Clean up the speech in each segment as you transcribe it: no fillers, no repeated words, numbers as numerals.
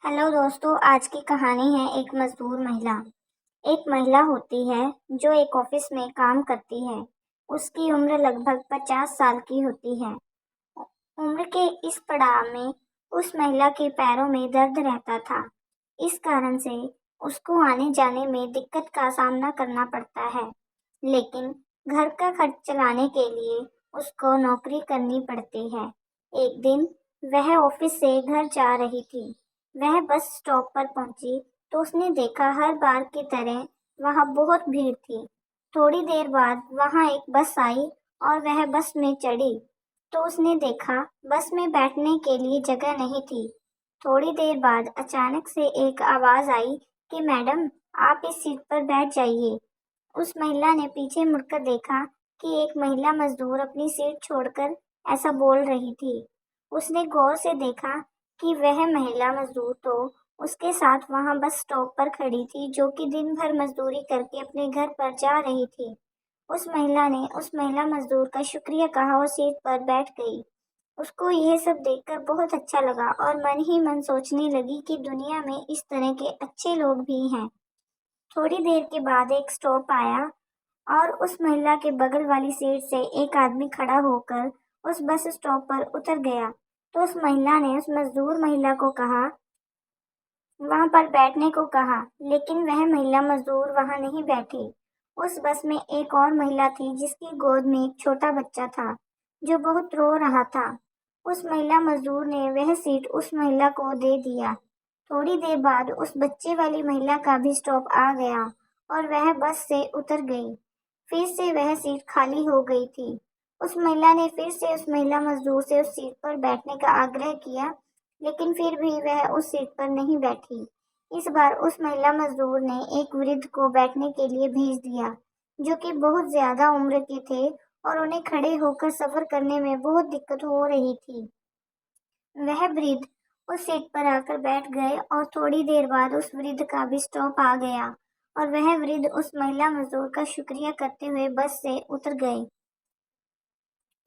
Hello दोस्तों, आज की कहानी है एक मजदूर महिला। एक महिला होती है जो एक ऑफिस में काम करती है। उसकी उम्र लगभग 50 साल की होती है। उम्र के इस पड़ाव में उस महिला के पैरों में दर्द रहता था। इस कारण से उसको आने जाने में दिक्कत का सामना करना पड़ता है। लेकिन घर का खर्च चलाने के लिए उसको नौकरी करनी पड़ती है। एक दिन वह ऑफिस से घर जा रही थी। वह बस स्टॉप पर पहुंची तो उसने देखा हर बार की तरह वहां बहुत भीड़ थी। थोड़ी देर बाद वहां एक बस आई और वह बस में चढ़ी तो उसने देखा बस में बैठने के लिए जगह नहीं थी। थोड़ी देर बाद अचानक से एक आवाज आई कि मैडम, आप इस सीट पर बैठ जाइए। उस महिला ने पीछे मुड़कर देखा कि एक महिला मजदूर अपनी सीट छोड़कर ऐसा बोल रही थी। उसने गौर से देखा कि वह महिला मजदूर तो उसके साथ वहां बस स्टॉप पर खड़ी थी, जो कि दिन भर मजदूरी करके अपने घर पर जा रही थी। उस महिला ने उस महिला मजदूर का शुक्रिया कहा और सीट पर बैठ गई। उसको यह सब देखकर बहुत अच्छा लगा और मन ही मन सोचने लगी कि दुनिया में इस तरह के अच्छे लोग भी हैं। थोड़ी देर के बाद एक स्टॉप आया और उस महिला के बगल वाली सीट से एक आदमी खड़ा होकर उस बस स्टॉप पर उतर गया। तो उस महिला ने उस मजदूर महिला को कहा, वहां पर बैठने को कहा, लेकिन वह महिला मजदूर वहां नहीं बैठी। उस बस में एक और महिला थी जिसकी गोद में एक छोटा बच्चा था जो बहुत रो रहा था। उस महिला मजदूर ने वह सीट उस महिला को दे दिया। थोड़ी देर बाद उस बच्चे वाली महिला का भी स्टॉप आ गया और वह बस से उतर गई। फिर से वह सीट खाली हो गई थी। उस महिला ने फिर से उस महिला मजदूर से उस सीट पर बैठने का आग्रह किया, लेकिन फिर भी वह उस सीट पर नहीं बैठी। इस बार उस महिला मजदूर ने एक वृद्ध को बैठने के लिए भेज दिया, जो कि बहुत ज्यादा उम्र के थे और उन्हें खड़े होकर सफर करने में बहुत दिक्कत हो रही थी। वह वृद्ध उस सीट पर आकर बैठ गए और थोड़ी देर बाद उस वृद्ध का भी स्टॉप आ गया और वह वृद्ध उस महिला मजदूर का शुक्रिया करते हुए बस से उतर गए।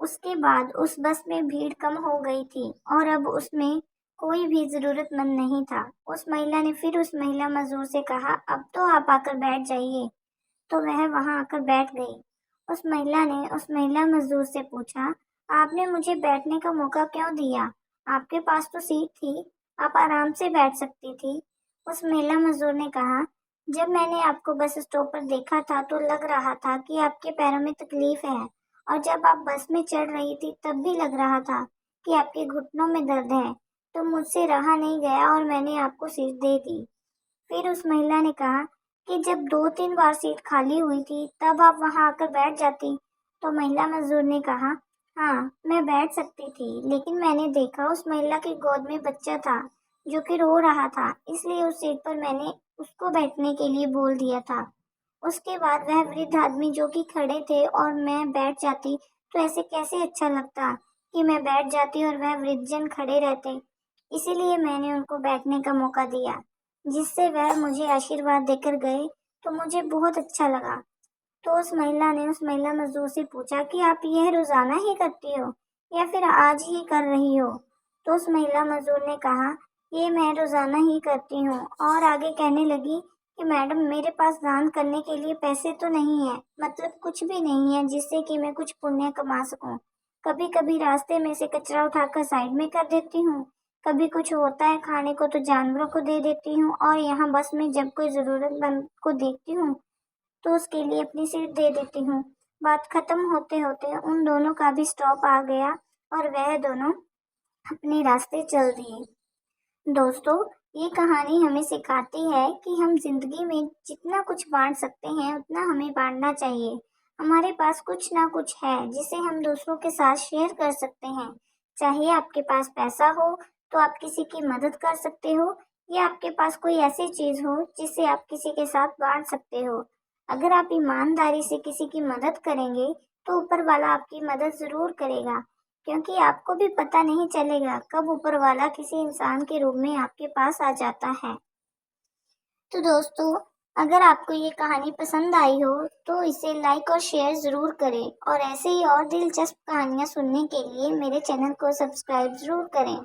उसके बाद उस बस में भीड़ कम हो गई थी और अब उसमें कोई भी जरूरतमंद नहीं था। उस महिला ने फिर उस महिला मजदूर से कहा, अब तो आप आकर बैठ जाइए। तो वह वहां आकर बैठ गई। उस महिला ने उस महिला मजदूर से पूछा, आपने मुझे बैठने का मौका क्यों दिया? आपके पास तो सीट थी, आप आराम से बैठ सकती थी। उस महिला मजदूर ने कहा, जब मैंने आपको बस स्टॉप पर देखा था तो लग रहा था कि आपके पैरों में तकलीफ है, और जब आप बस में चढ़ रही थी तब भी लग रहा था कि आपके घुटनों में दर्द है। तो मुझसे रहा नहीं गया और मैंने आपको सीट दे दी। फिर उस महिला ने कहा कि जब 2-3 बार सीट खाली हुई थी तब आप वहां आकर बैठ जाती। तो महिला मजदूर ने कहा, हाँ, मैं बैठ सकती थी, लेकिन मैंने देखा उस महिला की गोद में बच्चा था जो कि रो रहा था, इसलिए उस सीट पर मैंने उसको बैठने के लिए बोल दिया था। उसके बाद वह वृद्ध आदमी जो कि खड़े थे और मैं बैठ जाती, तो ऐसे कैसे अच्छा लगता कि मैं बैठ जाती और वह वृद्धजन खड़े रहते। इसीलिए मैंने उनको बैठने का मौका दिया, जिससे वह मुझे आशीर्वाद देकर गए, तो मुझे बहुत अच्छा लगा। तो उस महिला ने उस महिला मजदूर से पूछा कि आप यह रोजाना ही करती हो या फिर आज ही कर रही हो? तो उस महिला मजदूर ने कहा, ये मैं रोजाना ही करती हूँ, और आगे कहने लगी कि मैडम, मेरे पास दान करने के लिए पैसे तो नहीं है, मतलब कुछ भी नहीं है जिससे कि मैं कुछ पुण्य कमा सकूं। कभी कभी रास्ते में से कचरा उठाकर साइड में कर देती हूँ, कभी कुछ होता है खाने को तो जानवरों को दे देती हूँ, और यहाँ बस में जब कोई जरूरतमंद को देखती हूँ तो उसके लिए अपनी सीट दे देती हूँ। बात खत्म होते होते उन दोनों का भी स्टॉप आ गया और वह दोनों अपने रास्ते चल दिए। दोस्तों, ये कहानी हमें सिखाती है कि हम जिंदगी में जितना कुछ बांट सकते हैं उतना हमें बांटना चाहिए। हमारे पास कुछ ना कुछ है जिसे हम दूसरों के साथ शेयर कर सकते हैं। चाहे आपके पास पैसा हो तो आप किसी की मदद कर सकते हो, या आपके पास कोई ऐसी चीज हो जिसे आप किसी के साथ बांट सकते हो। अगर आप ईमानदारी से किसी की मदद करेंगे तो ऊपर वाला आपकी मदद जरूर करेगा, क्योंकि आपको भी पता नहीं चलेगा कब ऊपर वाला किसी इंसान के रूप में आपके पास आ जाता है। तो दोस्तों, अगर आपको ये कहानी पसंद आई हो तो इसे लाइक और शेयर जरूर करें, और ऐसे ही और दिलचस्प कहानियाँ सुनने के लिए मेरे चैनल को सब्सक्राइब जरूर करें।